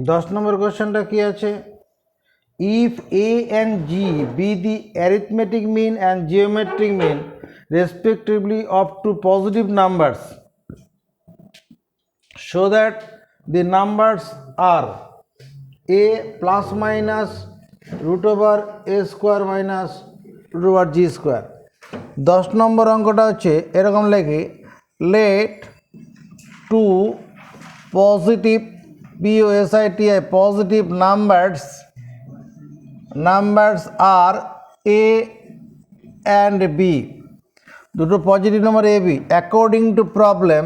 10 নম্বর কোশ্চেনটা কি আছে? If A and G be the arithmetic mean and geometric mean respectively of two positive numbers, so that the numbers are A plus minus root over A square minus root over G square. 10 নম্বর অঙ্কটা হচ্ছে এরকম লেখে, let two positive POSITI positive numbers are A and B, দুটো positive number A B, according to problem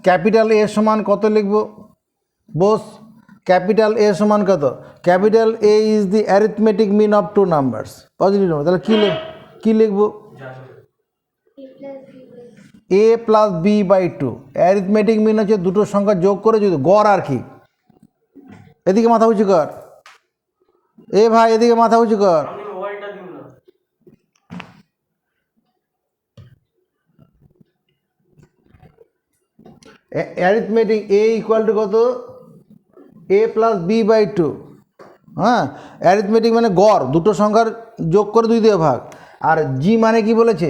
capital A সমান কত লিখব? বোস capital A সমান কত? Capital A is the arithmetic mean of two numbers, positive number. তাহলে কী লিখব? A plus B by two. Arithmetic mean হচ্ছে দুটো সংখ্যা যোগ করে যদি গড় আর কি। এদিকে মাথা উঁচু কর, এ ভাই এদিকে মাথা উঁচু কর। অ্যারিথমেটিক এ ইকুয়াল টু কত? A plus B by two. হ্যাঁ, অ্যারিথমেটিক মানে গড়, দুটো সংখ্যার যোগ করে 2 দিয়ে ভাগ। আর জি মানে কি বলেছে?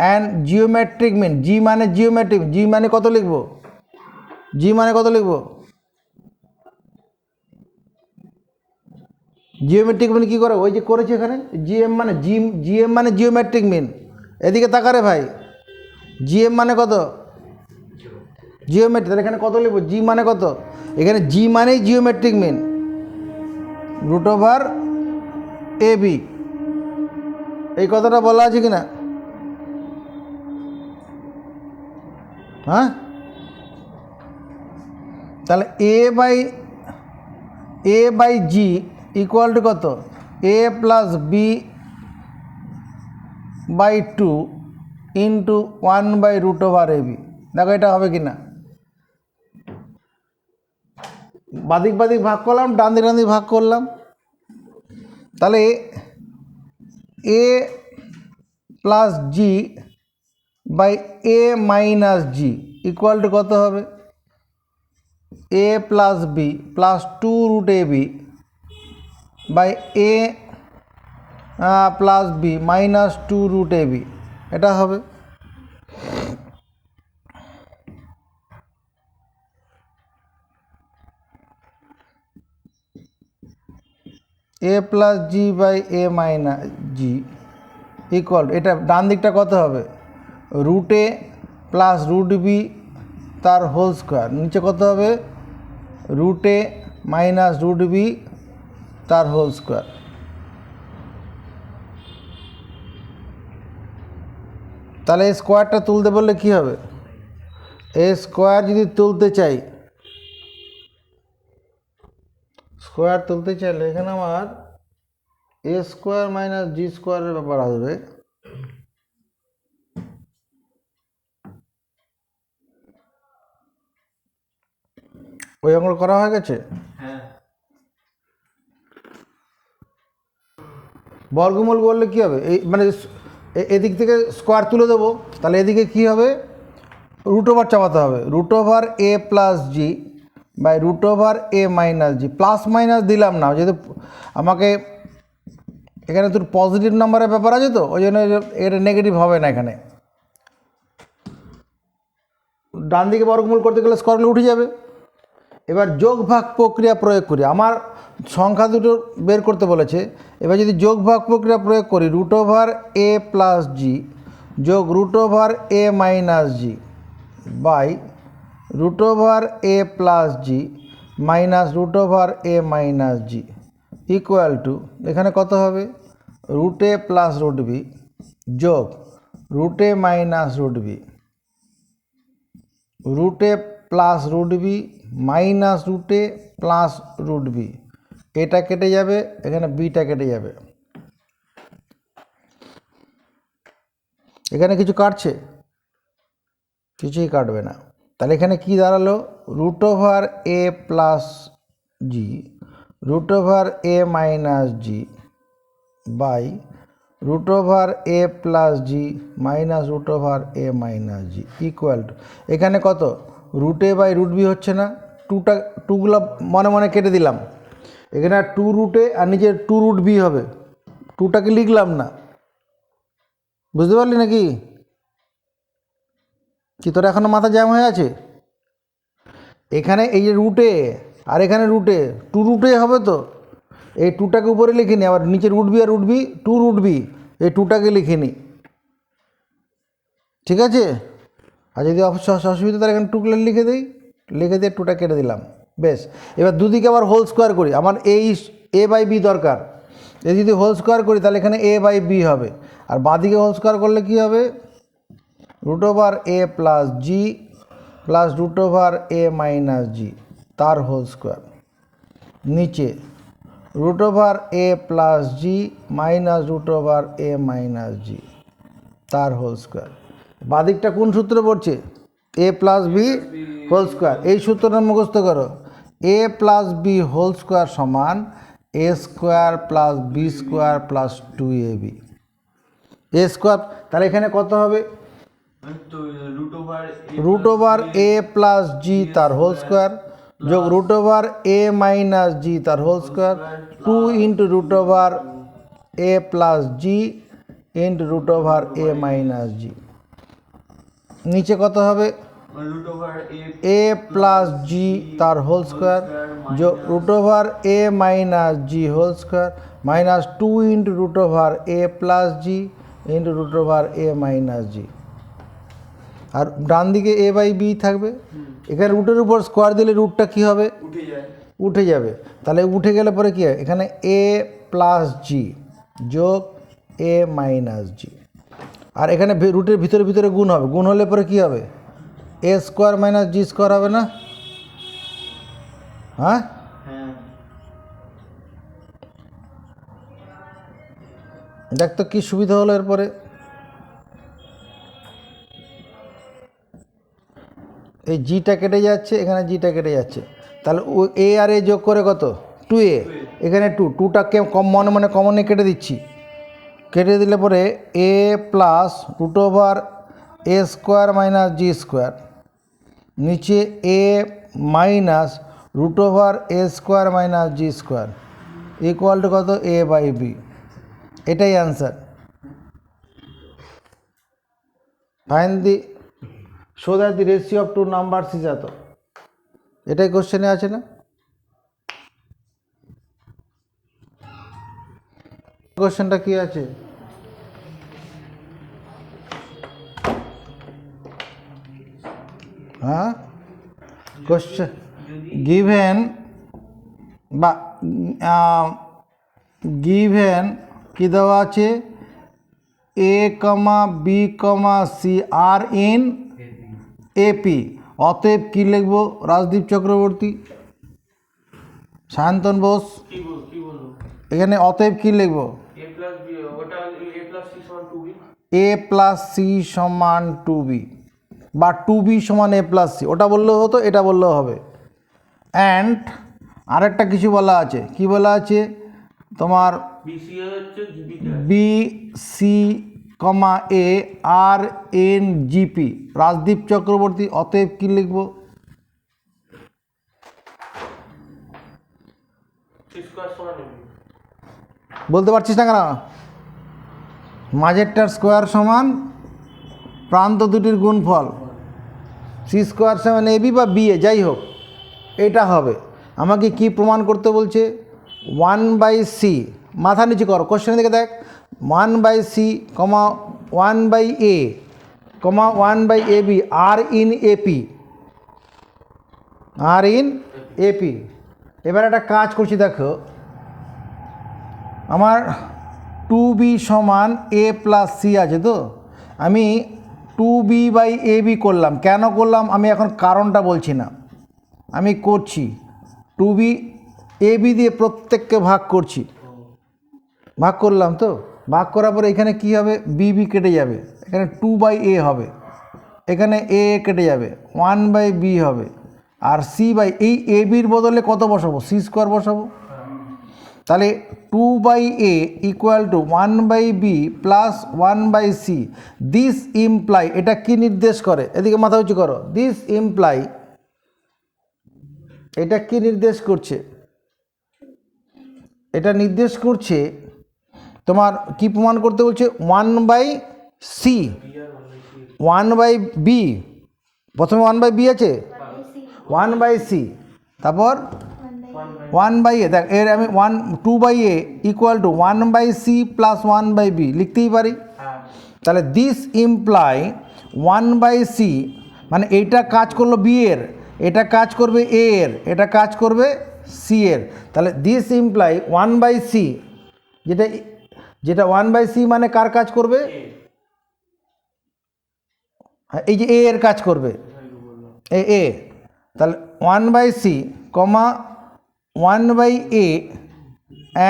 And geometric mean. জি মানে জিওমেট্রিক, জি মানে কত লিখব? জি মানে কত লিখব? জিওমেট্রিক মিন কী করে? ওই যে করেছে এখানে জিএম মানে জিএম মানে জিওমেট্রিক মিন। এদিকে তাকারে ভাই, জিএম মানে কত? জিওমেট্রিক। তাহলে এখানে কত লিখব? জি মানে কত? এখানে জি মানেই geometric mean, root over A B. এই কথাটা বলা আছে কি না? হ্যাঁ, তাহলে A by G equal to কত? A plus B by two into 1 by root over A B. দেখো এটা হবে কি না? বাদিক বাদিক ভাগ করলাম, ডান দিক ভাগ করলাম। তাহলে A plus G by A minus G equal to কত হবে? A plus B plus 2 root A B by A plus B minus 2 root A B. এটা হবে। A plus G by A minus G equal, এটা ডান দিকটা কত হবে? Root A plus root B তার হোল স্কোয়ার। নিচে কত হবে? Root A minus root B তার হোল স্কোয়ার। তাহলে এই স্কোয়ারটা তুলতে বললে কী হবে? এই স্কোয়ার যদি তুলতে চাই, স্কোয়ার তুলতে চাইলে এখানে আমার এ স্কোয়ার মাইনাস জি স্কোয়ারের ব্যাপার আসবে। ওই অঙ্ক করা হয়ে গেছে? বর্গমূল বললে কী হবে? এই মানে এদিক থেকে স্কোয়ার তুলে দেবো, তাহলে এদিকে কী হবে? রুট ওভার চাপাতে হবে। Root over A plus G by root over A minus G. Plus minus দিলাম না, যেহেতু আমাকে এখানে তোর পজিটিভ নাম্বারের ব্যাপার আছে, তো ওই জন্য এটা নেগেটিভ হবে না। এখানে ডান দিকে বর্গমূল করতে গেলে স্কোয়ারগুলো উঠে যাবে। এবার যোগ ভাগ প্রক্রিয়া প্রয়োগ করি। আমার সংখ্যা দুটো বের করতে বলেছে। এবার যদি যোগ ভাগ প্রক্রিয়া প্রয়োগ করি, root over A plus G যোগ root over A minus G by root over A plus G minus root over A minus G equal to, এখানে কত হবে? Root A plus root B যোগ root A minus root B, root A plus root B minus root A plus root B. এটা কেটে যাবে, এখানে beta কেটে যাবে। এখানে কিছু কাটছে? কিছুই কাটবে না। তাহলে এখানে কি দাঁড়ালো? Root over A plus G root over A minus G by root over A plus G minus root over A minus G equal to, এখানে কত? Root A by root B হচ্ছে না, টুগুলো মনে মনে কেটে দিলাম। এখানে 2 রুটে আর নিচে 2 রুট বি হবে, 2টাকে লিখলাম না, বুঝতে পারলি নাকি? কি তোর এখনো মাথা জ্যাম হয়ে আছে? এখানে এই যে রুটে আর এখানে রুটে 2 রুটে হবে, তো এই 2টাকে উপরে লিখে নি, আবার নিচে রুট বি আর রুট বি 2 রুট বি, এই 2টাকে লিখে নি, ঠিক আছে? আর যদি অসুবিধা তাহলে এখানে 2 লিখে দিই, লিখে দিয়ে 2টা কেটে দিলাম, বেশ। এবার দুদিকে আবার হোল স্কোয়ার করি, আমার এই এ বাই বি দরকার, এই যদি হোল স্কোয়ার করি তাহলে এখানে এ বাই বি হবে, আর বাঁদিকে হোল স্কোয়ার করলে কি হবে? Root over A plus G plus root over A minus G তার হোল স্কোয়ার, নিচে root over A plus G minus root over A minus G তার হোল স্কোয়ার। বাদিকটা কোন সূত্র পড়ছে? A plus B whole square. এই সূত্রটা মুখস্থ করো, A plus B whole square সমান A square plus B square plus 2ab। A square তাহলে এখানে কত হবে? Root over A plus G তার হোল স্কোয়ার যোগ root over A minus G তার whole square 2 into root over A plus G into root over A minus G. নিচে কত হবে? এ প্লাস জি তার হোল স্কোয়ার যোগ root over A minus G whole square minus 2 into root over A plus G into root over A minus G. আর ডান দিকে A by B থাকবে, এখানে রুটের উপর স্কোয়ার দিলে রুটটা কী হবে? উঠে যাবে। তাহলে উঠে গেলে পরে কী হয়? এখানে এ প্লাস জি যোগ এ মাইনাস জি, আর এখানে রুটের ভিতরে ভিতরে গুণ হবে, গুণ হলে পরে কী হবে? এ স্কোয়ার মাইনাস জি স্কোয়ার হবে না? হ্যাঁ, দেখ তো কী সুবিধা হলো এরপরে। এই জিটা কেটে যাচ্ছে, এখানে জিটা কেটে যাচ্ছে, তাহলে ও এ আর এ যোগ করে কত? 2a, এখানে 2টাকে কম মনে মনে কমনে কেটে দিচ্ছি, কেটে দিলে পরে A plus root over A square minus G square, নিচে A minus root over A square minus G square equal to কত? A by B. এটাই answer. Find the show that the ratio of two numbers is এত। এটাই কোশ্চেনে আছে না? কোশ্চেনটা কি আছে? হ্যাঁ, কোশ্চেন গিভেন বা গিভেন কি দেওয়া আছে? A comma B comma C are in AP. অতএব কী লিখব? রাজদীপ চক্রবর্তী, সায়ন্তন বোস, এখানে অতএব কী লিখব? এ প্লাস সি সমান 2b বা 2b সমান এ প্লাস সি, ওটা বললেও হতো, এটা বললেও হবে। অ্যান্ড আরেকটা কিছু বলা আছে, কি বলা আছে তোমার? বি সি কমা এ আর এন জিপি। রাজদীপ চক্রবর্তী, অতএব কী লিখব? বলতে পারছিস না কেন? মাঝেরটার স্কোয়ার সমান প্রান্ত দুটির গুণফল, সি স্কোয়ার সমান এ বি বা বি এ, যাই হোক এটা হবে। আমাকে কি প্রমাণ করতে বলছে? 1/c, মাথা নিচে করো, কোশ্চেন দিকে দেখ। 1/c, 1/a, 1/ab are in AP, are in AP. এবার একটা কাজ করছি, দেখো আমার 2b সমান a প্লাস সি আছে, তো আমি 2b/ab করলাম। কেন করলাম আমি এখন কারণটা বলছি না, আমি করছি 2b/ab দিয়ে প্রত্যেককে ভাগ করছি, ভাগ করলাম, তো ভাগ করার পরে এখানে কি হবে? বি কেটে যাবে, এখানে 2/a হবে, এখানে a কেটে যাবে, 1/b হবে, আর c/, এই a bর বদলে কত বসাবো? সি স্কোয়ার বসাবো। তাহলে 2/a equal to 1/b plus 1/c। This imply, এটা কি নির্দেশ করে? এদিকে মাথা উঁচু করো। দিস ইমপ্লাই এটা কি নির্দেশ করছে? এটা নির্দেশ করছে তোমার কি প্রমাণ করতে বলছে? 1/c 1/b, প্রথমে 1/b আছে, 1/c, তারপর 1/a। দেখ এর আমি 2/a equal to 1/c plus 1/b লিখতেই পারি। তাহলে দিস ইমপ্লাই 1/c, মানে এইটা কাজ করলো b এর, এটা কাজ করবে a এর, এটা কাজ করবে c এর। তাহলে দিস ইমপ্লাই 1/c, যেটা 1/c মানে কার কাজ করবে? হ্যাঁ, এই যে a এর কাজ করবে, a। তাহলে 1/c, 1/a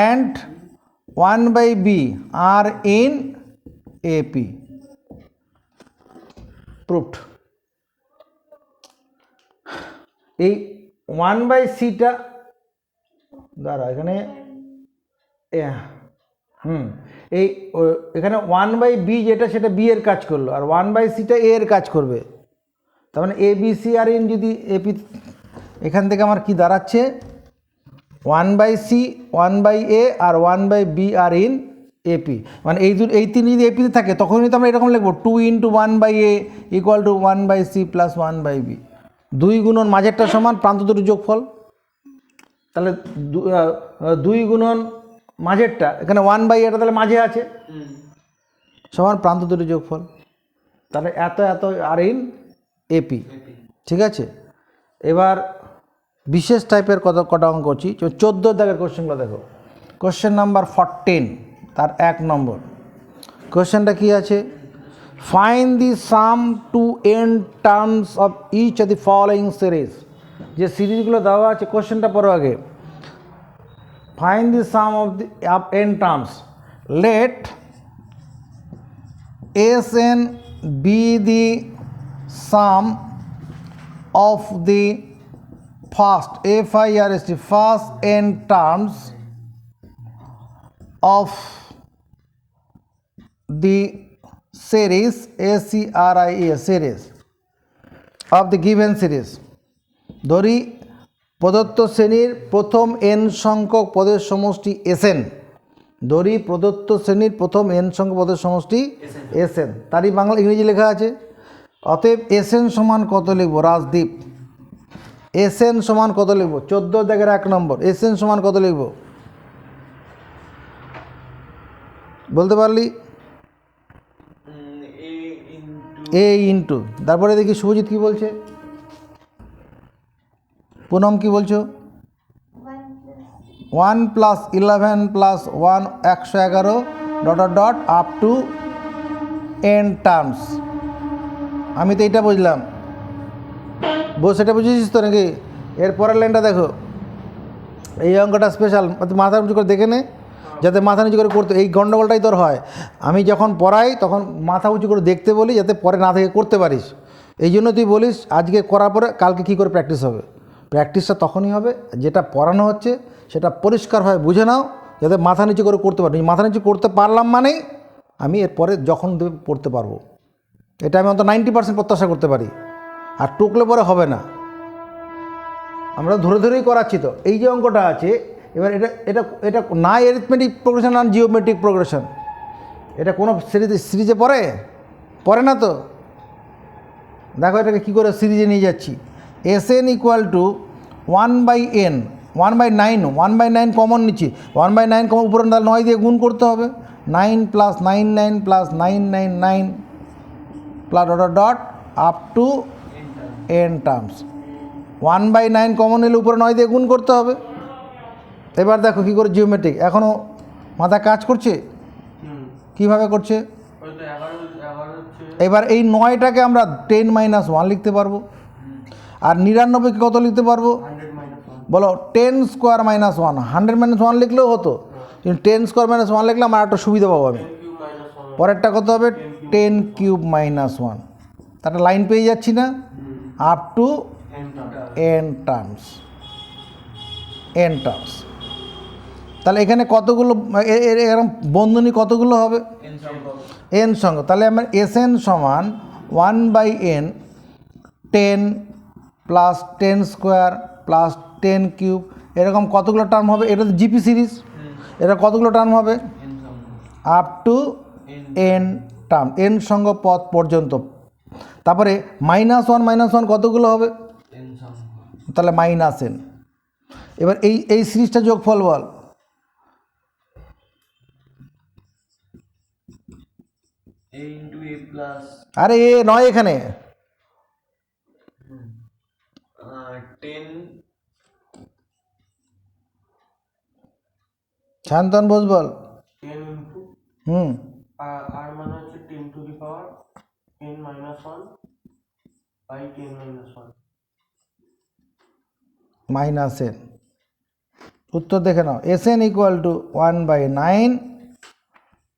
and 1/b are in AP. Proved. এই 1/cটা দাঁড়া এখানে এই এখানে 1/b যেটা সেটা b এর কাজ করলো, আর 1/cটা a এর কাজ করবে। তার মানে ABC আর ইন যদি AP, এখান থেকে আমার কি দাঁড়াচ্ছে? 1/c 1/a R 1/b R in AP, মানে এই তিন যদি AP তে থাকে তখনই তো আমরা এরকম লিখবো 2 × 1/a equal to 1/c plus 1/b। 2 গুণন মাঝেরটা সমান প্রান্ত দুটোর যোগফল। তাহলে 2 গুণন মাঝেরটা, এখানে 1/a তাহলে মাঝে আছে, সমান প্রান্ত দুটোর যোগফল। তাহলে এত আর ইন AP, ঠিক আছে। এবার বিশেষ টাইপের কটা অঙ্ক করছি। 14 দাগের কোশ্চেনগুলো দেখো। কোশ্চেন নাম্বার 14, তার 1 নম্বর কোশ্চেনটা কি আছে? Find the sum to n terms of each of the following series. যে সিরিজগুলো দেওয়া আছে, কোশ্চেনটা পড়ো আগে। Find the sum of the n terms, let Sn be the sum of the first first n terms of the series series of the given series. ধরি প্রদত্ত শ্রেণীর প্রথম n সংখ্যক পদের সমষ্টি Sn। ধরি প্রদত্ত শ্রেণীর প্রথম n সংখ্যক পদের সমষ্টি Sn, তারই বাংলা ইংরেজি লেখা আছে। অতএব Sn সমান কত লিখব? রাজদীপ, Sn সমান কত লিখব? 14 দাগের 1 নম্বর। Sn সমান কত লিখব বলতে পারলি? a ইন্টু, তারপরে দেখি শুভজিৎ কি বলছে, পুনম কি বলছো? 1 + 11 + 1 111 ... আপ টু n টার্মস। আমি তো এইটা বুঝলাম, সেটা বুঝেছিস তো নাকি? এর পরের লাইনটা দেখো, এই অঙ্কটা স্পেশাল, মাথা নিচু করে দেখে নে, যাতে মাথা নিচু করে করতে, এই গণ্ডগোলটাই তোর হয়। আমি যখন পড়াই তখন মাথা উঁচু করে দেখতে বলি, যাতে পরে না থেকে করতে পারিস। এই জন্য তুই বলিস আজকে করার পরে কালকে কী করে প্র্যাকটিস হবে। প্র্যাকটিসটা তখনই হবে যেটা পড়ানো হচ্ছে সেটা পরিষ্কারভাবে বুঝে নাও, যাতে মাথা নিচু করে করতে পারি। মাথা নিচু করতে পারলাম মানেই আমি এরপরে যখন পড়তে পারবো, এটা আমি অন্তত 90% প্রত্যাশা করতে পারি। আর টুকলে পরে হবে না, আমরা ধরে ধরেই করাচ্ছি। তো এই যে অঙ্কটা আছে, এবার এটা এটা এটা না অ্যারিথমেটিক প্রোগ্রেশন আর জিওমেট্রিক প্রোগ্রেশন, এটা কোনো সিরিজে পড়ে না। তো দেখো এটাকে কী করে সিরিজে নিয়ে যাচ্ছি। Sn equal two 1/n 1/9, 1/9 common নিচ্ছি, 1/9 কমন উপরে 9 দিয়ে গুণ করতে হবে, 9 + 99 + 999 plus ... up to n terms. 1/9 common এলে উপরে 9 দিয়ে গুণ করতে হবে। এবার দেখো কী করে জিওমেট্রিক, এখনও মাথা কাজ করছে? কিভাবে করছে? এবার এই 9টাকে আমরা 10 - 1 লিখতে পারবো, আর 99কে কত লিখতে পারবো বলো? 10² - 1, 100 - 1 লিখলেও হতো, কিন্তু 10² - 1 লিখলে আমার একটা সুবিধা পাবো আমি। পরেরটা কত হবে? 10³ - 1। তারটা লাইন পেয়ে যাচ্ছি না? Up to n terms. তাহলে এখানে কতগুলো এরকম বন্ধনী কতগুলো হবে? n সংখ্যক। তাহলে আমার Sn সমান 1/n 10 + 10² প্লাস 10 কিউব, এরকম কতগুলো টার্ম হবে? এটা তো জিপি সিরিজ, এটা কতগুলো টার্ম হবে? Up to N term, N সংখ্যক পদ পর্যন্ত। তারপরে -1 কতগুলো হবে? তাহলে -n। এবার এই সিরিজটা যোগফল বল। আরে এ নয়, এখানে 10 শান্তন বোস বল। 10 ইনটু আর মানে হচ্ছে 10 to the power 10 minus 1 by 10 minus 1 -n। উত্তর দেখে নাও, Sn equal to 1/9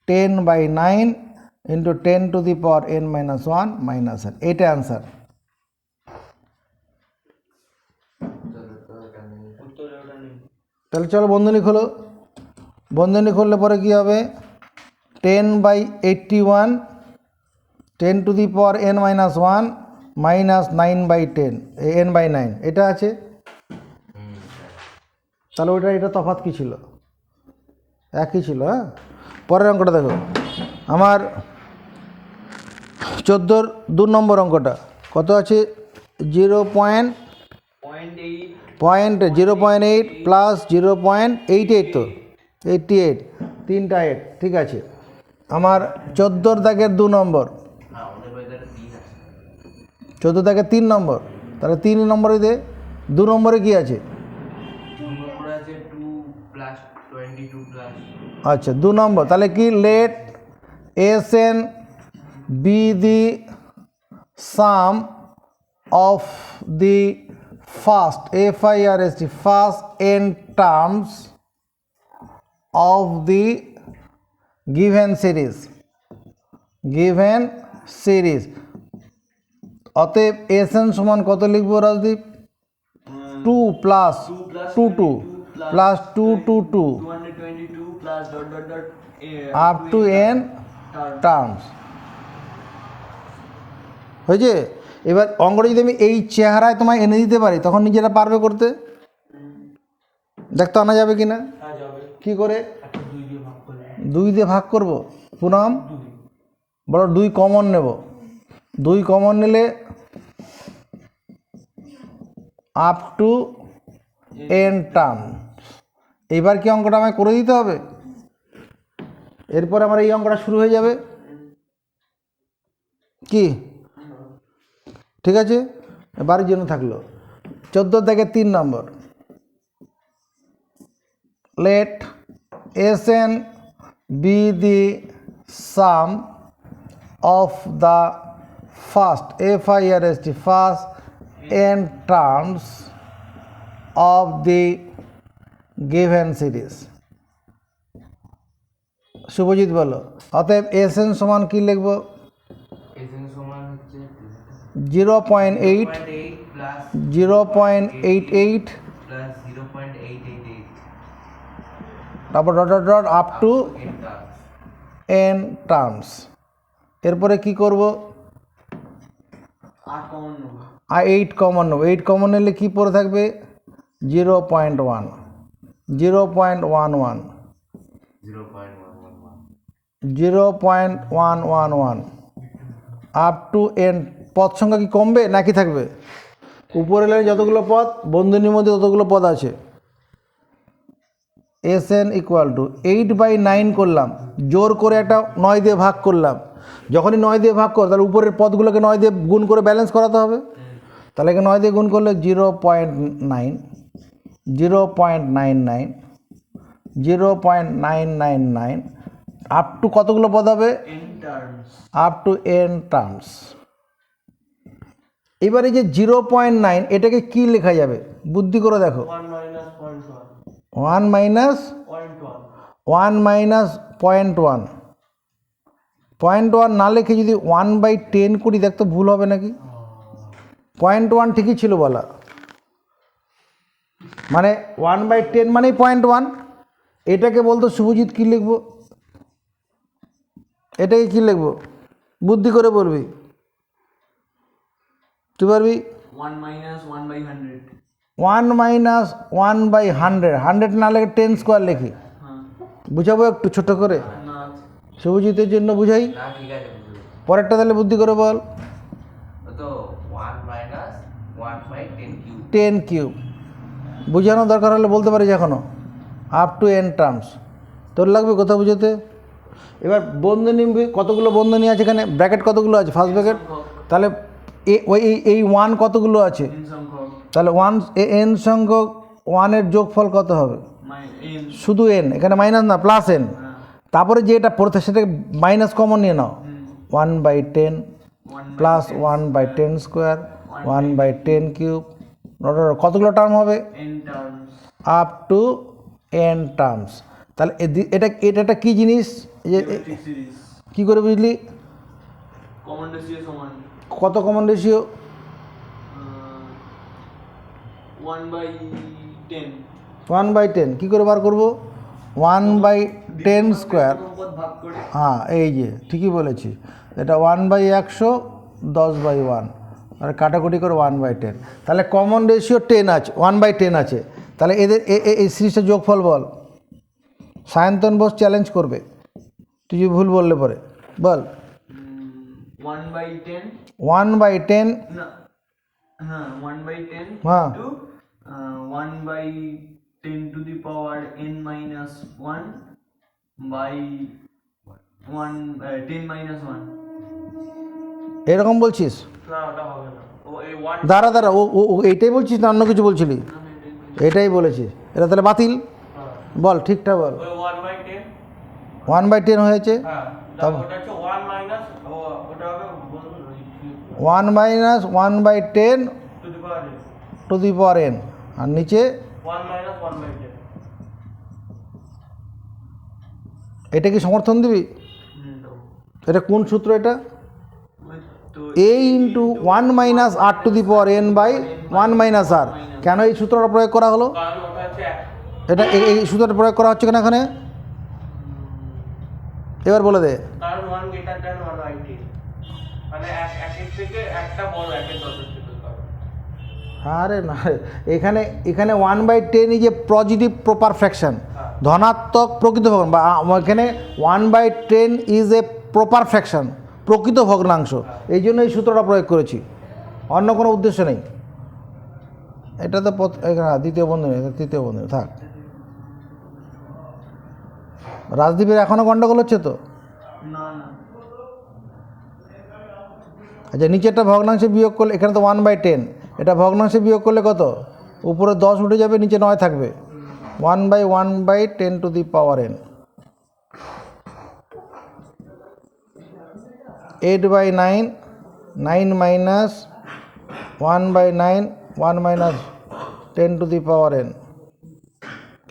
10/9 into 10 to the power n minus 1 -n। এইটা অ্যান্সার। তাহলে চলো বন্ধনী খোলো। বন্ধনী খুললে পরে কী হবে? 10/81 10 to the power n minus 1 minus 9/10 n/9 এটা আছে। তাহলে ওইটা এটা তফাৎ কী ছিল? একই ছিল। হ্যাঁ, পরের অঙ্কটা দেখো। আমার 14-র 2 নম্বর অঙ্কটা কত আছে? 0.8 প্লাস 0.88, তো 88, তিনটা 8, ঠিক আছে। আমার 14-র দাগের 2 নম্বর, 14 দাগের 3 নম্বর, তাহলে 3 নম্বরে দে। 2 নম্বরে কি আছে? আচ্ছা 2 নম্বর, তাহলে কি? Let Sn be the sum of the first first n terms of the given series। অতএব Sn সমান কত লিখবো Rajdeep? 2 plus 2 2 plus 2 2 2 222 plus dot dot dot up to n terms. হয়েছে? এবার অঙ্কটা যদি আমি এই চেহারায় তোমায় এনে দিতে পারি, তখন নিজেরা পারবে করতে। দেখতে আনা যাবে কি না? কী করে? 2 দিয়ে ভাগ করব। পুনম বলো 2 কমন নেব। 2 কমন নিলে আপ টু n টার্ম। এইবার কি অঙ্কটা আমায় করে দিতে হবে? এরপর আমার এই অঙ্কটা শুরু হয়ে যাবে কি? ঠিক আছে, বাড়ির জন্য থাকলো। 14 থেকে 3 নম্বর, let Sn be the sum of the first first n terms of the given series। Subhajit বলো। অতএব Sn সমান কি লিখবো? Sn সমান হচ্ছে 0.8 প্লাস 0.88 প্লাস 0.888 তারপর dot dot dot up to n terms. এরপরে কি করব? 8 কমন নেব। 8 কমন নেব। 8 কমন নিলে কি পড়ে থাকবে? 0.1 0.11 0.111 আপ টু n। পদ সংখ্যা কি কমবে নাকি থাকবে? উপরে লাইনে যতগুলো পদ, বন্ধনীর মধ্যে ততগুলো পদ আছে। Sn ইকুয়াল টু 8/9 করলাম, জোর করে একটা 9 দিয়ে ভাগ করলাম। যখনই 9 দিয়ে ভাগ কর, তাহলে উপরের পদগুলোকে 9 দিয়ে গুণ করে ব্যালেন্স করাতে হবে। তাহলে 9 দিয়ে গুণ করলে 0.9 0.99 0.999 আপ টু কতগুলো পদ হবে? Up to n terms. এবারে যে 0.9 এটাকে কি লেখা যাবে? বুদ্ধি করে দেখো। 1 মাইনাস 0.1 না লিখে যদি 1/10 করি, দেখতে ভুল হবে নাকি? 0.1 ঠিকই ছিল বলা, মানে 1/10 মানেই 0.1। এটাকে বলতো শুভজিৎ কি লিখবো? এটাকে কি লিখবো? বুদ্ধি করে বলবি, তুই পারবি। 1 - 1/100 1 মাইনাস 1/100, 100 না লেখে 10 স্কোয়ার লিখি, হ্যাঁ বুঝাবো একটু ছোট করে, না শুভজিতের জন্য বুঝাই। না ঠিক আছে বুঝলো। পরেরটা তাহলে বুদ্ধি করে বল। ও তো 1 মাইনাস 1/10 কিউব। 10 কিউব বুঝানো দরকার হলে বলতে পারিস এখনো, আপ টু n টার্মস। তোর লাগবে কোথাও বুঝাতে? এবার বন্ধনী কতগুলো বন্ধনী আছে এখানে, ব্র্যাকেট কতগুলো আছে, ফার্স্ট ব্র্যাকেট, তাহলে এই 1 কতগুলো আছে, n সংখ্যক তাহলে n সংখ্যক 1-এর যোগফল কত হবে? n শুধু n, এখানে মাইনাস না প্লাস n। হ্যাঁ তারপরে যে এটা পড়তে সেটাকে মাইনাস কমন নিয়ে নাও, 1/10 প্লাস 1/10 স্কোয়ার 1/10 কিউব, কতগুলো টার্ম হবে? n terms up to n terms. তাহলে এটা এটা কি জিনিস, যে জিওমেট্রিক সিরিজ কী করে বুঝলি? কমন রেশিও সমান কত কমন রেশিও? 1/10 1/10 কী করে বার করবো? 1/10 স্কোয়ার, পদ ভাগ করে হ্যাঁ এই যে ঠিকই বলেছি, এটা 1/100 10/1, আর কাটাকুটি করে 1/10। তাহলে কমন রেশিও 10 আছে, 1/10 আছে। তাহলে এদের এই সিরিজটা যোগফল বল। সায়ন্তন বোস চ্যালেঞ্জ করবে তুই যদি ভুল বললে পরে, বল। 1/10 1/10, না হ্যাঁ 1/10 হ্যাঁ। to 1/10 to the power n minus 1 by 10 minus 1 এরকম বলছিস? না ওটা হবে না, ও এই 1 দাঁড়া দাঁড়া, ও এইটাই বলছিস না অন্য কিছু বলছিলি? এটাই বলেছিস, এটা তাহলে বাতিল। বল ঠিকটা বল। ওই 1/10, 1/10 হয়েছে, হ্যাঁ তবে ওটা হচ্ছে 1 মাইনাস ওটা হবে 1 minus 1/10 two the power two the power n, আর নিচে 1 মাইনাস 1/10। এটা কি সমর্থন দিবি? এটা কোন সূত্র এটা? তো a into 1 minus r to the power n by 1 minus r। কেন এই সূত্রটা প্রয়োগ করা হলো? কারণ ওটা হচ্ছে এটা এই সূত্রটা প্রয়োগ করা হচ্ছে কেন এখানে? এবার বলে দে। কারণ 1 গ্রেটার দ্যান 1/10, মানে একের থেকে একটা বড়, একের 10-এর থেকে বড়। আরে না, এখানে 1/10 is a positive proper fraction, ধনাত্মক প্রকৃত ভগ্নাংশ, বা এখানে 1/10 ইজ এ প্রপার ফ্র্যাকশন, প্রকৃত ভগ্নাংশ। এই জন্য এই সূত্রটা প্রয়োগ করেছি, অন্য কোনো উদ্দেশ্য নেই। এটা তো এখানে দ্বিতীয় বন্ধনী, এটা তৃতীয় বন্ধনী থাক। রাজদীপের এখনও গন্ডগোল হচ্ছে তো? না না আচ্ছা, নিচেরটা ভগ্নাংশে বিয়োগ করলে, এখানে তো 1/10, এটা ভগ্নাংশে বিয়োগ করলে কত? উপরে 10 উঠে যাবে, নিচে 9 থাকবে। 1/10 two the power n, 8/9, 9 minus 1/9, 1 minus 10 to the power n।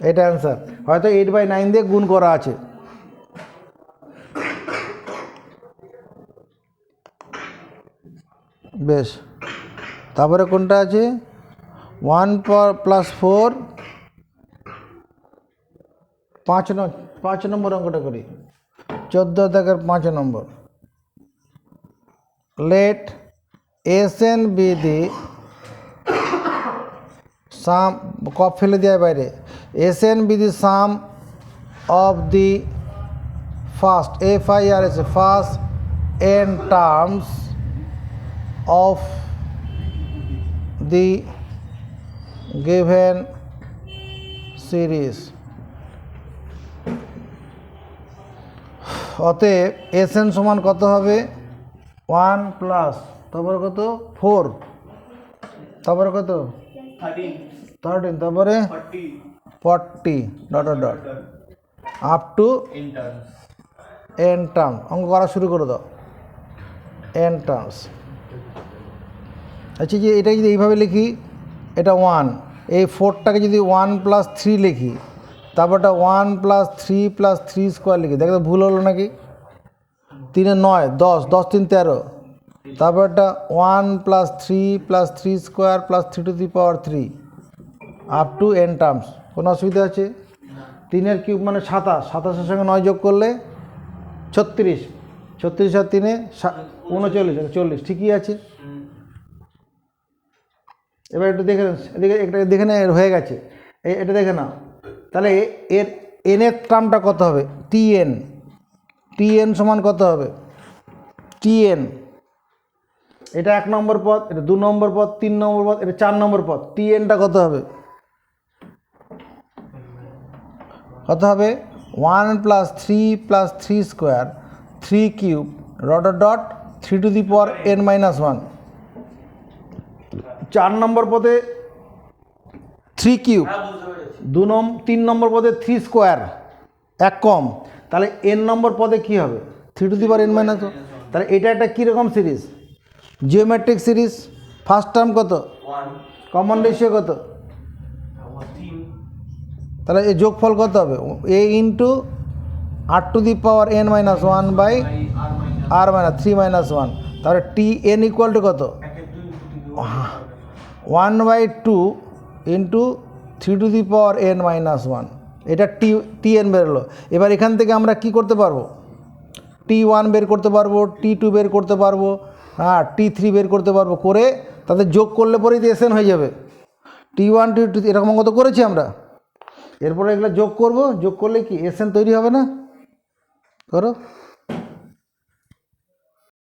এটা অ্যান্সার। হয়তো 8/9 দিয়ে গুণ করা আছে। বেশ, তারপরে কোনটা আছে? 1 প্লাস 4, 5 নম্বর অঙ্কটা করি, 14 দাগের 5 নম্বর। Let SN be the sum, কপ ফেলে দেওয়া বাইরে, SN be the sum of the first FIRS first n terms of the given series। অতএব SN সমান কত হবে? 1 প্লাস তারপরে কত 4, তারপরে কত 13, তারপরে 40 dot dot dot up to n term. অঙ্ক করা শুরু করে দাও, n টার্মস। আচ্ছা, যে এটা যদি এইভাবে লিখি, এটা 1, এই 4টাকে যদি 1 প্লাস 3 লিখি, তারপরটা 1 প্লাস 3 প্লাস 3 স্কোয়ার লিখি, দেখো ভুল হলো নাকি? 3 9, 10, 10 3 13, তারপরটা 1 plus 3 plus 3 square plus 3 two the power 3 up to n terms. কোনো অসুবিধা আছে? 3-এর কিউব মানে 27, 27-এর সঙ্গে 9 যোগ করলে 36, 36 আর 3-এ 39, 40, ঠিকই আছে। এবার একটু দেখে নাও, এদিকে একটা দেখে না হয়ে গেছে, এটা দেখে নাও। তাহলে এর এনের টার্মটা কত হবে? টিএন। টিএন সমান কত হবে? টিএন। এটা 1 নম্বর পদ, এটা 2 নম্বর পদ, 3 নম্বর পদ, এটা 4 নম্বর পদ। টিএনটা কত হবে? কত হবে? 1 + 3 + 3 square 3 cube dot 3 two the power n - 1। 4 নম্বর পদে 3 কিউব, 3 নম্বর পদে 3 স্কোয়ার, এক কম, তাহলে n নম্বর পদে কি হবে? 3 টু দি পাওয়ার n - 1। তাহলে এটা একটা কীরকম series? Geometric series. First term কত? 1 কমন রেশিও কত? 3 তাহলে এই যোগফল কত হবে? a into r to the power n - 1 by r - 3 - 1। তাহলে টি এন ইকুয়াল টু কত? 1/2 into 3 two the power n - 1। এটা টিএন বেরোলো। এবার এখান থেকে আমরা কি করতে পারবো? T1 বের করতে পারবো, T2 বের করতে পারবো, হ্যাঁ T3 বের করতে পারবো, করে তাদের যোগ করলে পরেই তো এসএন হয়ে যাবে। T1 T2 এরকম অঙ্ক তো করেছি আমরা। এরপরে এগুলো যোগ করব, যোগ করলে কি এসএন তৈরি হবে না? করো।